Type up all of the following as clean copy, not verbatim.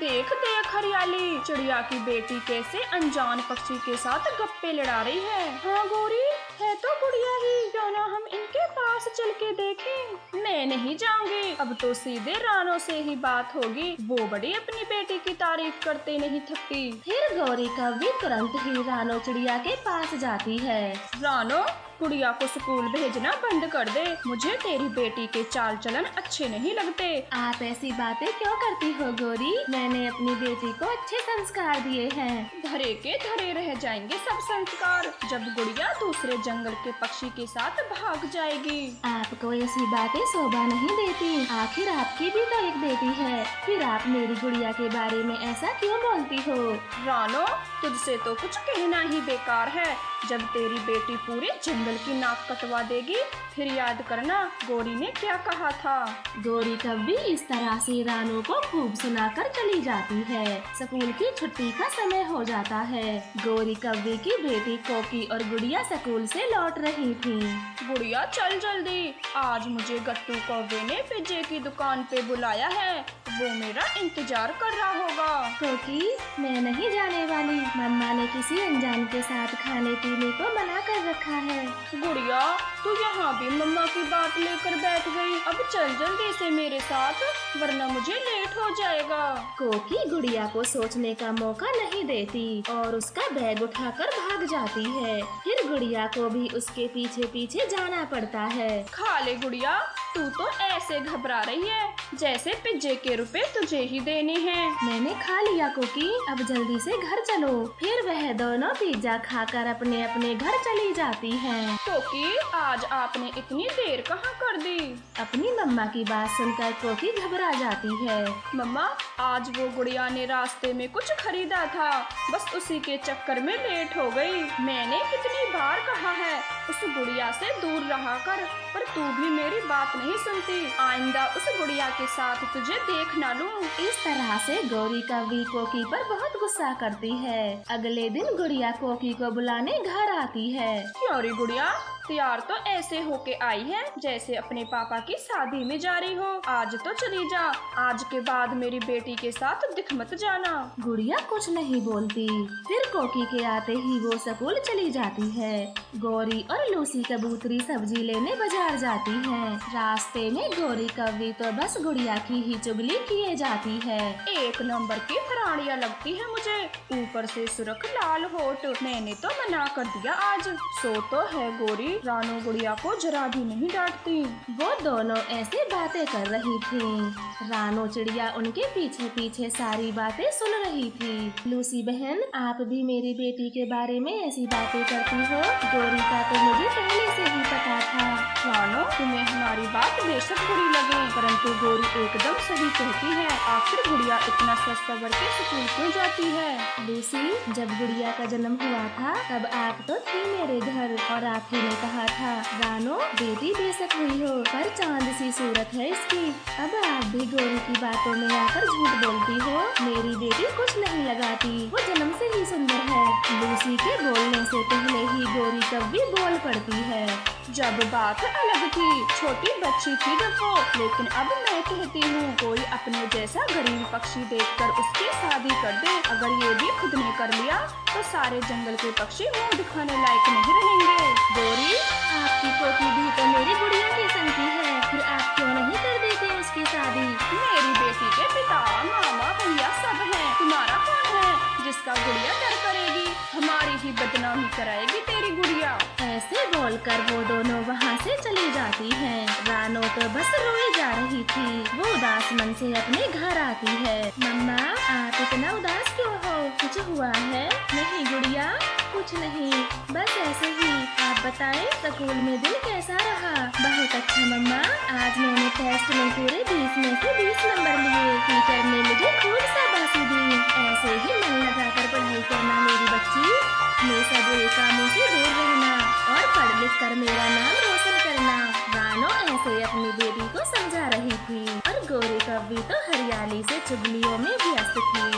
देख देख हरियाली, चिड़िया की बेटी कैसे अनजान पक्षी के साथ गप्पे लड़ा रही है। हाँ गौरी, है तो गुड़िया ही, क्यों ना हम इनके पास चल के देखें। मैं नहीं जाऊंगी, अब तो सीधे रानो से ही बात होगी, वो बड़ी अपनी बेटी की तारीफ करते नहीं थकती। फिर गौरी कव्वी तुरंत ही रानो चिड़िया के पास जाती है। रानो, गुड़िया को स्कूल भेजना बंद कर दे, मुझे तेरी बेटी के चाल चलन अच्छे नहीं लगते। आप ऐसी बातें क्यों करती हो गौरी? मैंने अपनी बेटी को अच्छे संस्कार दिए हैं। धरे के धरे रह जाएंगे सब संस्कार, जब गुड़िया दूसरे जंगल के पक्षी के साथ भाग जाएगी। आपको ऐसी बातें शोभा नहीं देती, आखिर आपकी भी तो एक बेटी है, फिर आप मेरी गुड़िया के बारे में ऐसा क्यों बोलती हो? रानो, तुझसे तो कुछ कहना ही बेकार है, जब तेरी बेटी पूरे जंगल की नाक कटवा देगी, फिर याद करना गौरी ने क्या कहा था। गौरी कव्वी इस तरह से रानो को खूब सुनाकर चली जाती है। स्कूल की छुट्टी का समय हो जाता है। गौरी कव्वी की बेटी कोकी और गुड़िया स्कूल से लौट रही थी। गुड़िया चल जल्दी, आज मुझे गट्टू कौवे ने पिज्जे की दुकान पे बुलाया है, वो मेरा इंतजार कर रहा होगा। कोकी, मैं नहीं जाने वाली, मम्मा ने किसी अनजान के साथ खाने पीने को मना कर रखा है। गुड़िया, तू यहाँ भी मम्मा की बात लेकर बैठ गई, अब चल जल्दी से मेरे साथ, वरना मुझे लेट हो जाएगा। कोकी गुड़िया को सोचने का मौका नहीं देती और उसका बैग उठाकर भाग जाती है। फिर गुड़िया को भी उसके पीछे पीछे जाना पड़ता है। खा ले गुड़िया, तू तो ऐसे घबरा रही है जैसे पिज्जे के रुपए तुझे ही देने हैं। मैंने खा लिया कोकी, अब जल्दी से घर चलो। फिर वह दोनों पिज्जा खाकर अपने अपने घर चली जाती हैं। कोकी, आज आपने इतनी देर कहाँ कर दी? अपनी मम्मा की बात सुनकर कोकी घबरा जाती है। मम्मा, आज वो गुड़िया ने रास्ते में कुछ खरीदा था, बस उसी के चक्कर में लेट हो गई। मैंने कितनी बार कहा है उस गुड़िया से दूर रहा कर, पर तू भी मेरी बात नहीं सुनती। आइंदा उस गुड़िया के साथ तुझे देख ना लूं। इस तरह से गौरी कव्वी कोकी पर बहुत गुस्सा करती है। अगले दिन गुड़िया कोकी को बुलाने घर आती है। क्यों रे गुड़िया, तैयार तो ऐसे होके आई है जैसे अपने पापा की शादी में जा रही हो। आज तो चली जा, आज के बाद मेरी बेटी के साथ दिख मत जाना। गुड़िया कुछ नहीं बोलती। फिर कोकी के आते ही वो स्कूल चली जाती है। गौरी और लूसी कबूतरी सब्जी लेने बाजार जाती हैं। रास्ते में गौरी कव्वी तो बस गुड़िया की ही चुगली किए जाती है। एक नंबर की फराड़ियाँ लगती है मुझे, ऊपर से सुर्ख लाल होठ, मैंने तो मना कर दिया आज। सो तो है गौरी, रानो गुड़िया को जरा भी नहीं डांटती। वो दोनों ऐसे बातें कर रही थी। रानो चिड़िया उनके पीछे पीछे सारी बातें सुन रही थी। लूसी बहन, आप भी मेरी बेटी के बारे में ऐसी बातें करती हो? गौरी का तो मुझे पहले से ही पता था। रानो, तुम्हें हमारी बात बेशक बुरी लगे, परंतु गौरी एकदम सही कहती है। आखिर गुड़िया इतना सच सवर के स्कूल क्यों जाती है? लूसी, जब गुड़िया का जन्म हुआ था तब आप तो थी मेरे घर, और आप ही ने कहा था, रानो बेटी बेशक हुई हो पर चांद सी सूरत है इसकी। अब आप भी गौरी की बातों में आकर झूठ बोलती हो। मेरी बेटी कुछ नहीं लगाती, वो जन्म से ही सुंदर है। लूसी के बोलने से पहले ही गौरी कव्वी बोल पड़ती है। जब बात अलग थी, छोटी बच्ची थी जब वो, लेकिन अब मैं कहती हूँ कोई अपने जैसा गरीब पक्षी देखकर उसकी शादी कर दे। अगर ये भी खुद ने कर लिया तो सारे जंगल के पक्षी मुंह दिखाने लायक नहीं रहेंगे। गौरी, आपकी कोकी भी तो मेरी गुड़िया की संगी है, फिर आप क्यों नहीं कर देते उसकी शादी? मेरी बेटी के पिता, मामा, भैया सब हैं, तुम्हारा कौन है जिसका गुड़िया डर करेगी? हमारी ही बदनामी कराएगी तेरी गुड़िया। ऐसे बोलकर वो दोनों वहाँ से चली जाती हैं। रानो तो बस रोई जा रही थी। वो उदास मन से अपने घर आती है। मम्मा, आप इतना उदास क्यों हो? कुछ हुआ है? नहीं गुड़िया, कुछ नहीं, बस ऐसे ही। आप बताएं, स्कूल में दिन कैसा रहा? बहुत अच्छा मम्मा, आज मैंने टेस्ट में पूरे 20 में से 20 नंबर लिए। टीचर ने मुझे खूब शाबाशी दी। ऐसे ही मन लगाकर पढ़ाई करना मेरी बच्ची, हमेशा बुरे कामों से दूर रहना और पढ़ लिख कर मेरा नाम रोशन करना। रानो ऐसे अपनी बेटी को समझा रही थी और गौरी कव्वी तो हरियाली से चुगलियों में व्यस्त थी।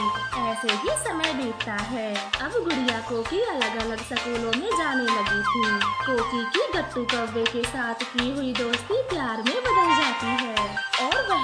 ऐसे ही समय बीतता है। अब गुड़िया कोकी अलग अलग स्कूलों में जाने लगी थी। कोकी की गट्टू कव्वे के साथ की हुई दोस्ती प्यार में बदल जाती है और वह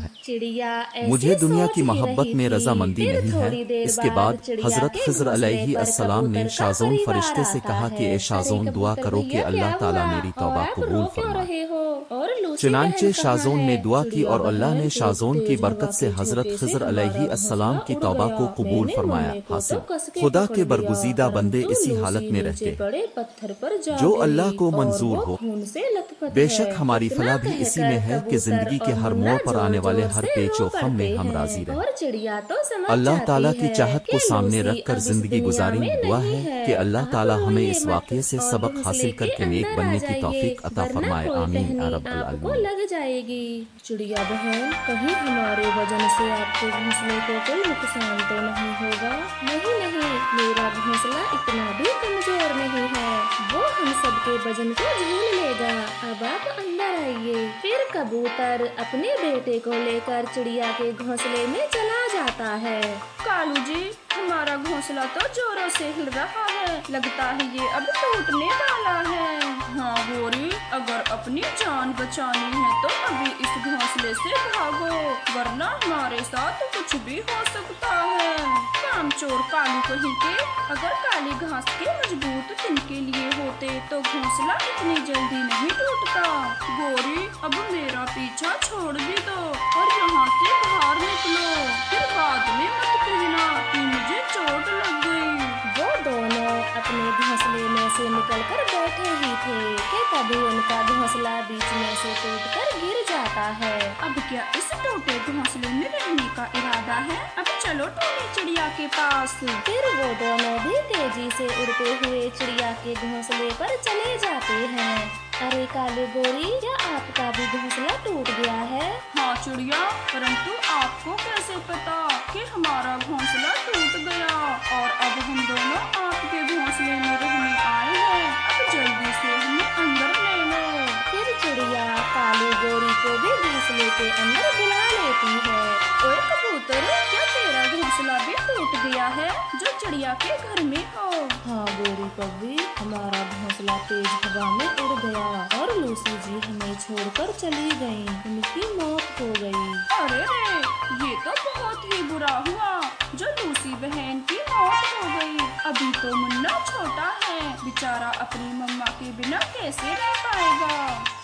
है। चिड़िया मुझे दुनिया की मोहब्बत में रजामंदी नहीं है। इसके बाद हजरत खिज़र अलैहिस्सलाम ने शाज़ोन फरिश्ते से कहा कि ए शाज़ोन, दुआ करो कि अल्लाह ताला मेरी तौबा कबूल फरमाए। और लूसी चुनांचे बहन कहाँ शाज़ोन ने है? दुआ की चिड़िया और अल्लाह बहन ने शाज़ोन तेज की हवा बरकत से के हजरत झोंके से खिज़र हमारा अलैहिस्सलाम घोंसला की उड़ तौबा गया। को कबूल मैंने फरमाया। मुन्ने को हासिल तो कस के खुदा पकड़ के लिया, बरगुज़ीदा बंदे परंतु इसी लूसी हालत में नीचे रहते पड़े पत्थर पर जा जो गिरी अल्लाह को और मंजूर वो हो। खून से लथपथ बेशक है। हमारी इतना फलाह भी इसी में कहकर है कि कबूतर जिंदगी के और हर मुन्ना मोड़ पर आने जोर वाले जोर हर से पेच रो व खम में पड़ते हम हैं राजी रहे। और चिड़िया तो समझ अल्लाह ताला जाती की है चाहत कि को सामने लूसी रखकर अब इस जिंदगी दुनिया गुजारेंगे। में दुआ नहीं है है। कि अल्लाह आप ताला हमें रोइए इस मत वाक़ये से और सबक घोंसले हासिल के करके नेक अंदर आ बनने की जाइए, तौफीक अता वरना फरमाए। कोई आमीन या टहनी रब्बल आपको आलमीन। लग जाएगी। चिड़िया बहन, कहीं हमारे वजन से आपके घोंसले को कोई नुकसान तो नहीं होगा? नहीं नहीं, मेरा घोंसला इतना भी कमजोर नहीं है, वो हम सबके वजन को झेल लेगा। अब आप अंदर आइए। फिर कबूतर अपने बेटे को लेकर चिड़िया के घोंसले में चला जाता है। कालू जी, हमारा घोंसला तो जोरों से हिल रहा है, लगता है ये अब टूटने वाला है। हाँ गोरी, अगर अपनी जान बचानी है तो अभी इस घोंसले से भागो, वरना हमारे साथ कुछ भी हो सकता है। कामचोर कालू कहीं के, अगर काली घास के मजबूत तिनके लिए होते तो घोंसला इतनी जल्दी नहीं टूटता। गोरी, अब मेरा पीछा छोड़ भी दो और यहाँ से बाहर निकलो, फिर बाद में मत कहना कि मुझे चोट लग गई। वो दोनों अपने घोंसले में से निकलकर बैठे ही थे कि तभी उनका घोंसला बीच में से टूटकर गिर जाता है। अब क्या इस टूटे घोंसले में रहने का इरादा है? अब चलो टोनी चिड़िया के पास। फिर वो दोनों भी तेजी से उड़ते हुए चिड़िया के घोंसले पर चले जाते हैं। अरे कालू गोरी, क्या आपका भी घोंसला टूट गया है? हाँ चिड़िया, परंतु आपको कैसे पता कि हमारा घोंसला टूट गया और अब हम दोनों आपके घोंसले में रहने आए हैं। अब जल्दी से हमें अंदर ले लो। फिर चिड़िया कालू गोरी को भी घोंसले के अंदर बुला लेती है। ओए कबूतर, क्या तेरा घोंसला भी टूट गया है जो चिड़िया के घर में हो? हाँ गोरी कभी, हमारा घोंसला तेज हवा में उड़ गया और लूसी जी हमें छोड़कर चली गयी, उनकी मौत हो गई। अरे रे, ये तो बहुत ही बुरा हुआ जो लूसी बहन की मौत हो गई। अभी तो मुन्ना छोटा है, बेचारा अपनी मम्मा के बिना कैसे रह पाएगा।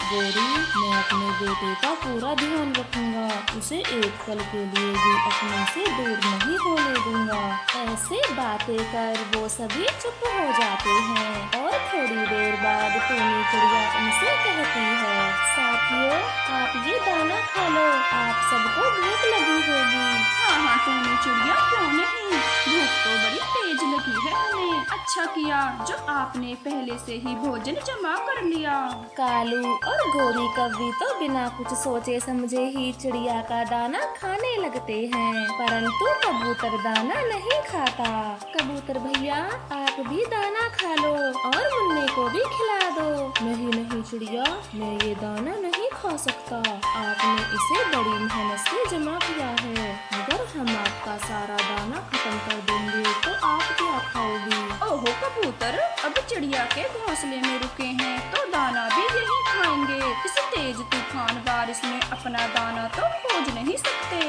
गोरी, मैं अपने बेटे का पूरा ध्यान रखूंगा, उसे एक पल के लिए भी अपने से दूर नहीं होने दूंगा। ऐसे बातें कर वो सभी चुप हो जाते हैं और थोड़ी देर बाद टोनी चिड़िया उनसे कहती है, साथियों, आप ये दाना खा लो, आप सबको भूख लगी होगी। हाँ हाँ टोनी चिड़िया, क्यों नहीं, भूख तो बड़ी तेज लगी है हमें। अच्छा किया जो आपने पहले से ही भोजन जमा कर लिया। कालू और गोरी कभी तो बिना कुछ सोचे समझे ही चिड़िया का दाना खाने लगते हैं, परंतु कबूतर दाना नहीं खाता। कबूतर भैया, आप भी दाना खा लो और मुन्ने को भी खिला दो। नहीं नहीं चिड़िया, मैं ये दाना नहीं खा सकता, आपने इसे बड़ी मेहनत से जमा किया है, अगर हम आपका सारा दाना खत्म कर देंगे तो आप क्या खाओगी? ओहो कबूतर, अब चिड़िया के घोंसले में रुके हैं तो दाना भी यही खाएंगे। इस तेज तूफान बारिश में अपना दाना तो खोज नहीं सकते।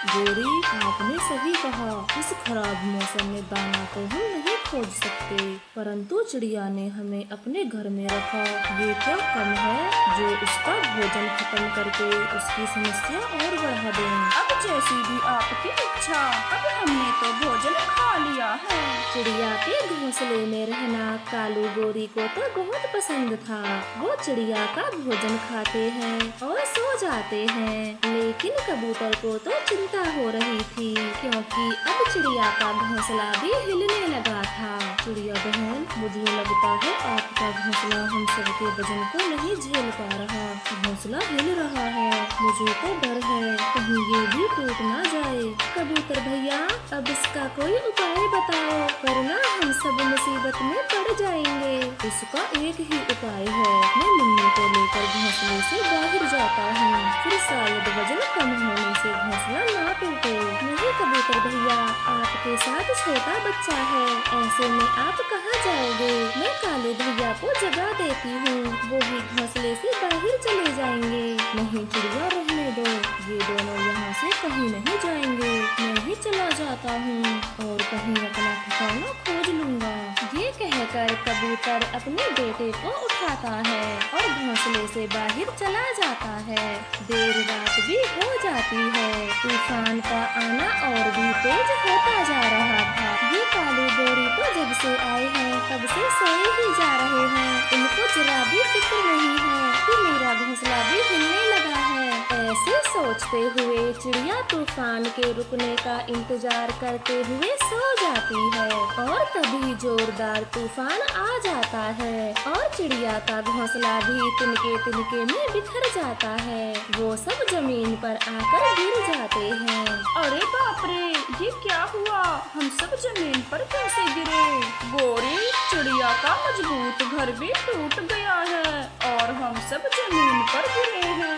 गोरी, आपने सही कहा, इस खराब मौसम में दाना तो हम नहीं खोज सकते, परंतु चिड़िया ने हमें अपने घर में रखा, ये क्या कम है जो उसका भोजन खत्म करके उसकी समस्या और बढ़ा दें। अब जैसी भी आपकी इच्छा, अब हमने तो भोजन खा लिया है। चिड़िया के घोंसले में रहना कालू गोरी को तो बहुत पसंद था। वो चिड़िया का भोजन खाते हैं और सो जाते हैं, लेकिन कबूतर को तो चिंता हो रही थी क्योंकि अब चिड़िया का घोंसला भी हिलने लगा था। चिड़िया बहन, मुझे लगता है आपका घोंसला हम सबके वजन को नहीं झेल पा रहा, घोंसला हिल रहा है, मुझे तो डर है कहीं ये भी टूट ना जाए। कबूतर भैया, अब इसका कोई उपाय बताओ, वरना हम सब मुसीबत में पड़ जाएंगे। इसका एक ही उपाय है, मैं मुन्ने को लेकर घोंसले से बाहर जाता हूँ, फिर शायद वजन कम होने से घोंसला ना टूटे। नहीं कबूतर भैया, आपके साथ छोटा बच्चा है, ऐसे में आप कहाँ जाओगे? मैं काले भैया को जगह देती हूँ, वो भी घोंसले से बाहर चले जाएंगे। नहीं चिड़िया, रहने दो, ये दोनों यहाँ से कहीं नहीं जाएंगे, मैं ही चला जाता हूँ और कहीं अपना ठिकाना खोज लूंगा। ये कहकर कबूतर अपने बेटे को उठाता है और घोंसले से बाहर चला जाता है। देर रात भी हो जाती है। तूफान का आना और भी तेज होता जा रहा था। ये कालू गोरी तो जब से आए हैं तब से सोए ही जा रहे हैं। इनको जरा भी फिक्र नहीं है कि मेरा घोंसला भी हिलने लगा है। ऐसे सोचते हुए चिड़िया तूफान के रुकने का इंतजार करते हुए सो जाती है और तभी जोरदार तूफान आ जाता है और चिड़िया का घोंसला भी तिनके तिनके में बिखर जाता है। वो सब जमीन पर आकर गिर जाते हैं। अरे बाप रे, ये क्या हुआ? हम सब जमीन पर कैसे गिरे? गोरी, चिड़िया का मजबूत घर भी टूट गया है और हम सब जमीन पर गिरे हैं।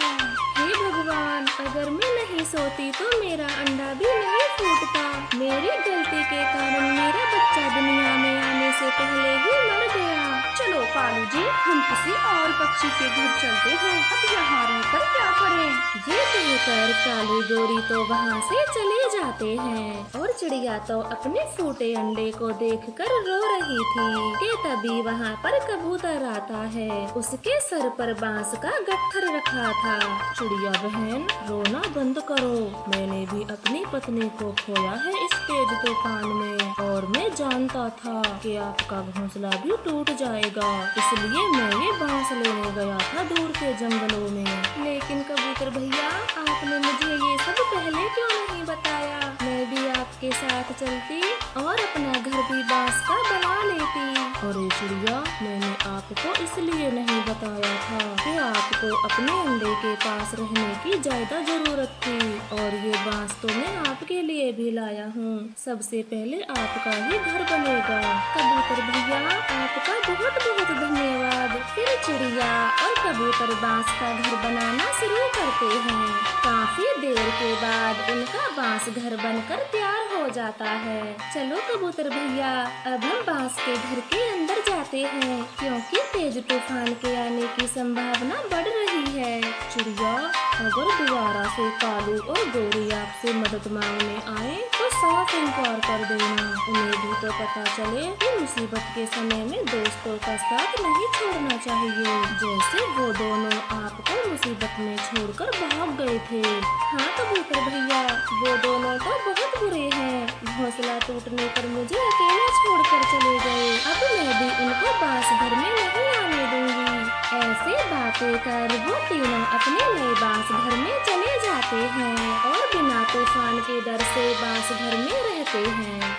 हे भगवान, अगर मैं नहीं सोती तो मेरा अंडा भी नहीं फूटता। मेरी गलती के कारण मेरा बच्चा दुनिया में आने से पहले ही मर गया। चलो कालू जी, हम किसी और पक्षी के घर चलते हैं। अब यहाँ रहकर क्या करें? ये कहकर कालू गोरी तो वहाँ से चले जाते हैं और चिड़िया तो अपने फूटे अंडे को देखकर रो रही थी कि तभी वहाँ पर कबूतर आता है। उसके सर पर बांस का गट्ठर रखा था। चिड़िया बहन, रोना बंद करो। मैंने भी अपनी पत्नी को खोया है इस तेज तूफान में और मैं जानता था कि आपका घोंसला भी टूट जाएगा, इसलिए मैं ये बांस लेने गया था दूर के जंगलों में। लेकिन कबूतर भैया, आपने मुझे ये सब पहले क्यों नहीं बताया? मैं भी आपके साथ चलती और अपना घर भी बांस का बना लेती। अरे चिड़िया, मैंने आपको इसलिए नहीं बताया था कि आपको अपने अंडे के पास रहने की ज्यादा जरूरत थी और ये बांस तो मैं आपके लिए भी लाया हूँ। सबसे पहले आपका ही घर बनेगा। कबूतर भैया, आपका बहुत बहुत धन्यवाद। फिर चिड़िया और कबूतर बांस का घर बनाना शुरू करते हैं। काफी देर के बाद उनका बांस घर बनकर तैयार हो जाता है। चलो कबूतर भैया, अब हम बांस के घर के अंदर जाते हैं क्योंकि तेज तूफान के आने की संभावना बढ़ रही है। चिड़िया, अगर दोबारा से कालू और गोरी आपसे मदद मांगने आए तो साफ इनकार कर देना। उन्हें भी तो पता चले कि मुसीबत के समय में दोस्तों का साथ नहीं छोड़ना चाहिए, जैसे वो दोनों आपको मुसीबत में छोड़कर भाग गए थे। हाँ कबूतर भैया, वो दोनों तो बहुत बुरे हैं। घोंसला टूटने पर मुझे अकेला छोड़कर चले गए। अब मैं भी उनको बांस घर में नहीं आने दूंगी। ऐसे बातें कर वो तीनों अपने नए बांस घर में चले जाते हैं और बिना तूफान के डर से बांस घर में रहते हैं।